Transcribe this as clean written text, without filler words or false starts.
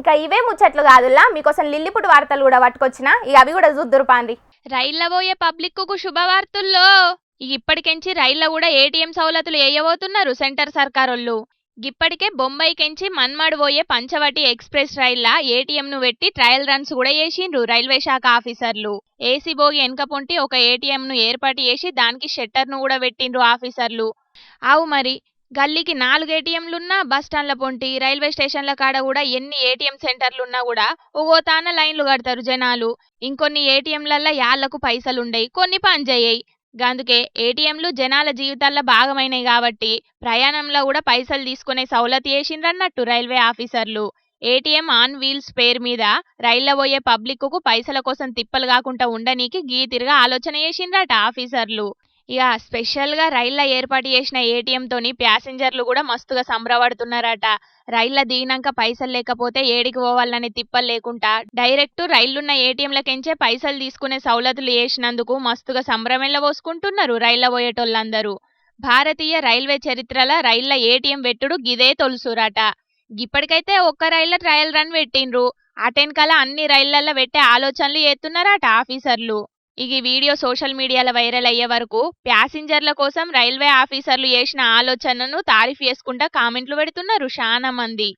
ఇంకా ఇవే ముచ్చట్లు కాదులా మీకోసం లిల్లిపుట్ వార్తలు కూడా పట్టుకొచ్చిన ఇక అవి కూడా చూద్దురు పాండ్రి. రైళ్ల పోయే పబ్లిక్ కు శుభవార్తల్లో ఇప్పటికెంచి రైళ్ల కూడా ఏటీఎం సౌలతులు వేయబోతున్నారు సెంటర్ సర్కారోళ్ళు. ఇప్పటికే బొంబాయికెంచి మన్మాడ్ పోయే పంచవటి ఎక్స్ప్రెస్ రైళ్ల ఏటీఎం ను పెట్టి ట్రయల్ రన్స్ కూడా చేసిండ్రు రైల్వే శాఖ ఆఫీసర్లు. ఏసీ బోగి వెనక పొంటి ఒక ఏటీఎం ను ఏర్పాటు చేసి దానికి షట్టర్ ను కూడా పెట్టిండ్రు ఆఫీసర్లు. ఆవు మరి గల్లీకి 4 ఏటీఎంలున్నా బస్టాండ్ల పొంటి రైల్వే స్టేషన్ల కాడ కూడా ఎన్ని ఏటీఎం సెంటర్లున్నా కూడా ఓగోతాన లైన్లు కడతారు జనాలు. ఇంకొన్ని ఏటీఎంలల్లో యాళ్లకు పైసలుండయి, కొన్ని పనిచేయయి. గందుకే ఏటీఎంలు జనాల జీవితాల్లో భాగమైనవి కాబట్టి ప్రయాణంలో కూడా పైసలు తీసుకునే సౌలత్ చేసిండ్రన్నట్టు రైల్వే ఆఫీసర్లు. ఏటీఎం ఆన్ వీల్స్ పేరు మీద రైళ్ల పోయే పబ్లిక్ కు పైసల కోసం తిప్పలు కాకుండా ఉండనీకి గీతిరిగా ఆలోచన చేసిండ్రట ఆఫీసర్లు. ఇక స్పెషల్ గా రైళ్ల ఏర్పాటు చేసిన ఏటీఎం తోని ప్యాసింజర్లు కూడా మస్తుగా సంబరపడుతున్నారట. రైళ్ల దిగినాక పైసలు లేకపోతే ఏడికి పోవాలనే తిప్పలు లేకుండా డైరెక్ట్ రైళ్లున్న ఏటీఎంలకెంచే పైసలు తీసుకునే సౌలతులు చేసినందుకు మస్తుగా సంబరమెల్ల పోసుకుంటున్నారు రైళ్ల పోయేటోళ్ళందరూ. భారతీయ రైల్వే చరిత్రలో రైళ్ల ఏటీఎం పెట్టుడు గిదే తొలుసురట. ఇప్పటికైతే ఒక్క రైళ్ల ట్రయల్ రన్ పెట్టిండ్రు, అటెన్కాల అన్ని రైళ్లల్లో పెట్టే ఆలోచనలు చేస్తున్నారట ఆఫీసర్లు. ఈ వీడియో సోషల్ మీడియాలో వైరల్ అయ్యే వరకు ప్యాసింజర్ల కోసం రైల్వే ఆఫీసర్లు చేసిన ఆలోచనను తారీఫ్ చేసుకుంటా కామెంట్లు పెడుతున్నారు చాలా మంది.